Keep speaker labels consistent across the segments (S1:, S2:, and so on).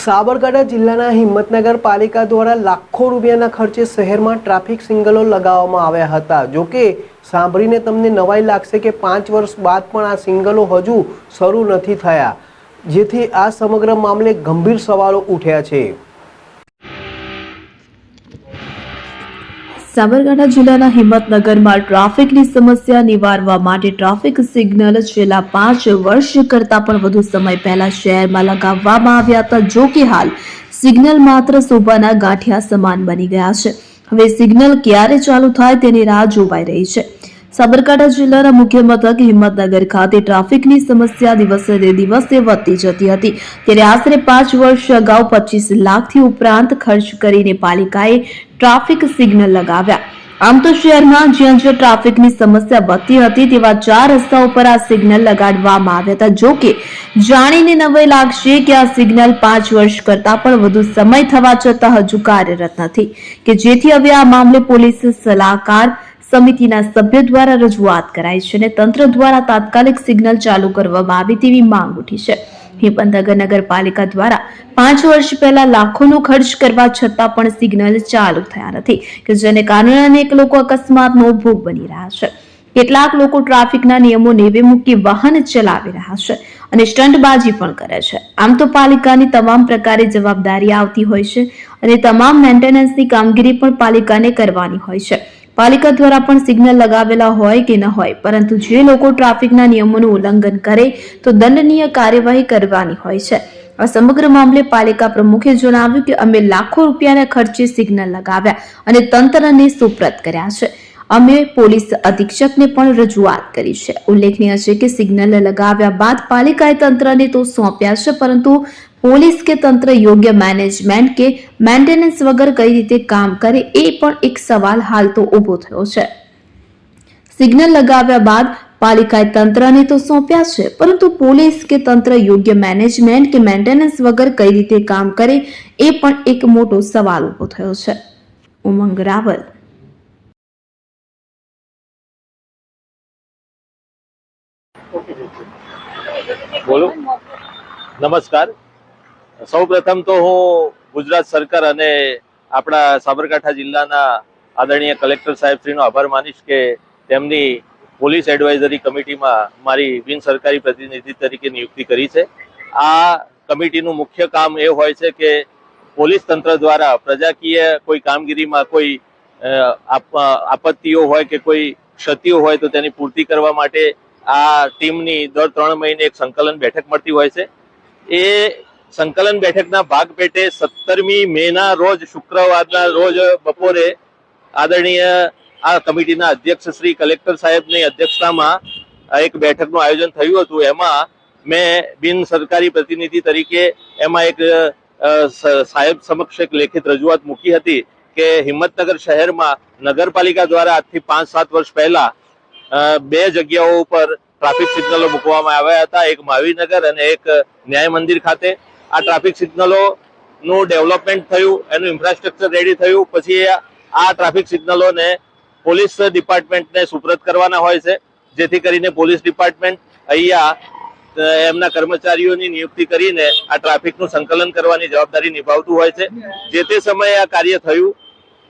S1: સાબરકાંઠા જિલ્લાના હિંમતનગર પાલિકા દ્વારા લાખો રૂપિયાના ખર્ચે શહેરમાં ટ્રાફિક સિગ્નલો લગાવવામાં આવ્યા હતા। જો કે સાંભળીને તમને નવાઈ લાગશે કે 5 વર્ષ બાદ પણ આ સિગ્નલો હજુ શરૂ નથી થયા, જેથી આ સમગ્ર મામલે ગંભીર સવાલો ઉઠ્યા છે।
S2: સાબરકાંઠા જિલ્લાના હિંમતનગરમાં ટ્રાફિકની સમસ્યા નિવારવા માટે ટ્રાફિક સિગ્નલ છેલ્લા 5 વર્ષ કરતાં પણ વધુ સમય પહેલા શહેરમાં લગાવવામાં આવ્યા હતા। જો કે હાલ સિગ્નલ માત્ર શોભાના ગાંઠિયા સમાન બની ગયા છે। હવે સિગ્નલ ક્યારે ચાલુ થાય તેની રાહ જોવાઈ રહી છે। સાબરકાંઠા જિલ્લાના મુખ્ય મથક હિંમતનગર ખાતે ટ્રાફિકની સમસ્યા દિવસે ને દિવસે વધતી જતી હતી, ત્યારે આશરે 5 વર્ષ અગાઉ 25 લાખથી ઉપરાંત ખર્ચ કરીને પાલિકાએ ટ્રાફિક સિગ્નલ લગાવ્યા। આમ તો શહેરમાં જ્યાં જ્યાં ટ્રાફિકની સમસ્યા વધતી હતી તેવા 4 રસ્તાઓ પર આ સિગ્નલ લગાડવામાં આવ્યા હતા। જો કે જાણીને નવાઈ લાગશે કે આ સિગ્નલ 5 વર્ષ કરતાં પણ વધુ સમય થવા છતાં હજુ કાર્યરત નથી, કે જેથી હવે આ મામલે પોલીસ સલાહકાર સમિતિના સભ્યો દ્વારા રજૂઆત કરાઈ છે અને તંત્ર દ્વારા તાત્કાલિક સિગ્નલ ચાલુ કરવામાં આવે તેવી માંગ ઉઠી છે। હિંમતનગર નગરપાલિકા દ્વારા 5 વર્ષ પહેલા લાખોનો ખર્ચ કરવા છતાં પણ સિગ્નલ ચાલુ થયા નથી, કે જેને કારણે અનેક લોકો અકસ્માતનો ભોગ બની રહ્યા છે। કેટલાક લોકો ટ્રાફિકના નિયમો નેવે મૂકી વાહન ચલાવી રહ્યા છે અને સ્ટંટબાજી પણ કરે છે। આમ તો પાલિકાની તમામ પ્રકારે જવાબદારી આવતી હોય છે અને તમામ મેન્ટેનન્સની કામગીરી પણ પાલિકાને કરવાની હોય છે। પાલિકા દ્વારા પણ સિગ્નલ લગાવેલા હોય કે ન હોય, પરંતુ જે લોકો ટ્રાફિકના નિયમોનું ઉલ્લંઘન કરે તો દંડનીય કાર્યવાહી કરવાની હોય છે। આ સમગ્ર મામલે પાલિકા પ્રમુખે જણાવ્યું કે અમે લાખો રૂપિયાના ખર્ચે સિગ્નલ લગાવ્યા અને તંત્રને સુપ્રત કર્યા છે। અમે પોલીસ અધિક્ષકને પણ રજૂઆત કરી છે। ઉલ્લેખનીય છે કે સિગ્નલ લગાવ્યા બાદ પાલિકાએ તંત્રને તો સોંપ્યા છે, પરંતુ પોલીસ કે તંત્ર યોગ્ય મેનેજમેન્ટ કે મેન્ટેનન્સ વગર કઈ રીતે કામ કરે એ પણ એક સવાલ હાલ તો ઊભો થયો છે। સિગ્નલ લગાવ્યા બાદ પાલિકાએ તંત્રને તો સોંપ્યા છે, પરંતુ પોલીસ કે તંત્ર યોગ્ય મેનેજમેન્ટ કે મેન્ટેનન્સ વગર કઈ રીતે કામ કરે એ પણ એક મોટો સવાલ ઊભો થયો છે। ઉમંગ રાવલ।
S3: બોલો। નમસ્કાર। સૌપ્રથમ તો હું ગુજરાત સરકાર અને આપણા સાબરકાંઠા જિલ્લાના આદરણીય કલેક્ટર સાહેબશ્રીનો આભાર માનીશ કે તેમની પોલીસ એડવાઇઝરી કમિટીમાં મારી બિન સરકારી પ્રતિનિધિ તરીકે નિયુક્તિ કરી છે। આ કમિટીનું મુખ્ય કામ એ હોય છે કે પોલીસ તંત્ર દ્વારા પ્રજાકીય કોઈ કામગીરીમાં કોઈ આપત્તિઓ હોય કે કોઈ ક્ષતિઓ હોય તો તેની પૂર્તિ કરવા માટે આ ટીમની દર 3 મહિને એક સંકલન બેઠક મળતી હોય છે। એ સંકલન બેઠકના ભાગ પેટે 17મી મેના રોજ શુક્રવારના રોજ બપોરે આદરણીય આ કમિટીના અધ્યક્ષ શ્રી કલેક્ટર સાહેબની અધ્યક્ષતામાં એક બેઠકનું આયોજન થયું હતું। એમાં મેં બિન સરકારી પ્રતિનિધિ તરીકે એમાં એક સાહેબ સમક્ષ એક લેખિત રજૂઆત મૂકી હતી કે હિંમતનગર શહેરમાં નગરપાલિકા દ્વારા આજથી 5-7 વર્ષ પહેલા 2 જગ્યાઓ ઉપર ટ્રાફિક સિગ્નલો મૂકવામાં આવ્યા હતા, એક મહાવીરનગર અને એક ન્યાય મંદિર ખાતે। આ ટ્રાફિક સિગ્નલોનું ડેવલપમેન્ટ થયું, એનું ઇન્ફ્રાસ્ટ્રક્ચર રેડી થયું, પછી આ ટ્રાફિક સિગ્નલોને પોલીસ ડિપાર્ટમેન્ટને સુપ્રત કરવાના હોય છે, જેથી કરીને પોલીસ ડિપાર્ટમેન્ટ અહીંયા એમના કર્મચારીઓની નિયુક્તિ કરીને આ ટ્રાફિકનું સંકલન કરવાની જવાબદારી નિભાવતું હોય છે। જે તે સમયે આ કાર્ય થયું,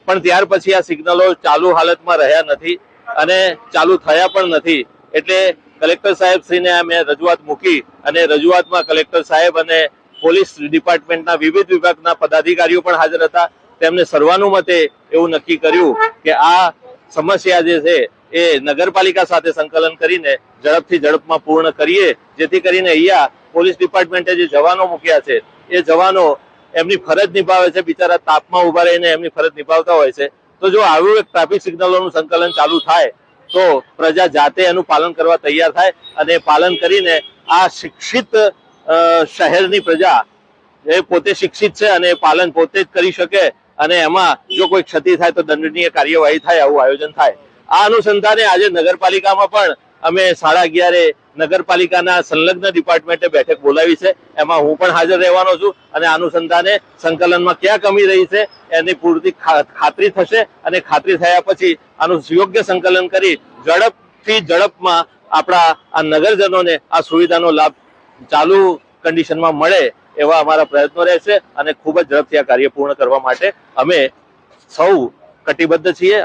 S3: પણ ત્યાર પછી આ સિગ્નલો ચાલુ હાલતમાં રહ્યા નથી અને ચાલુ થયા પણ નથી। એટલે કલેક્ટર સાહેબ શ્રીને મેં રજૂઆત મૂકી અને રજૂઆતમાં કલેક્ટર સાહેબ અને પોલીસ ડિપાર્ટમેન્ટના વિવિધ વિભાગના પદાધિકારીઓ પણ હાજર હતા। તેમને સર્વાનુમતે એવું નક્કી કર્યું કે આ સમસ્યા જે છે એ નગરપાલિકા સાથે સંકલન કરીને ઝડપથી ઝડપમાં પૂર્ણ કરીએ, જેથી કરીને અહીંયા પોલીસ ડિપાર્ટમેન્ટે જે જવાનો મૂક્યા છે એ જવાનો એમની ફરજ નિભાવે છે, બિચારા તાપમાં ઉભા રહીને એમની ફરજ નિભાવતા હોય છે। તો જો આવું એક ટ્રાફિક સિગ્નલોનું સંકલન ચાલુ થાય તો પ્રજા જાતે એનું પાલન કરવા તૈયાર થાય અને પાલન કરીને આ શિક્ષિત શહેરની પ્રજા એ પોતે શિક્ષિત છે અને પાલન પોતે જ કરી શકે અને એમાં જો કોઈ ક્ષતિ થાય તો દંડનીય કાર્યવાહી થાય, આવું આયોજન થાય। આ અનુસંધાને આજે નગરપાલિકામાં પણ અમે 11:30 નગરપાલિકાના સંલગ્ન ડિપાર્ટમેન્ટે બેઠક બોલાવી છે। એમાં હું પણ હાજર રહેવાનો છું અને આ અનુસંધાને સંકલનમાં ક્યાં કમી રહી છે એની પૂરતી ખાતરી થશે અને ખાતરી થયા પછી આનું યોગ્ય સંકલન કરી ઝડપથી ઝડપમાં આપણા આ નગરજનોને આ સુવિધાનો લાભ ચાલુ કન્ડિશનમાં મળે એવા અમારા પ્રયત્નો રહેશે અને ખૂબ જ ઝડપથી આ કાર્ય પૂર્ણ કરવા માટે અમે સૌ કટિબદ્ધ છીએ.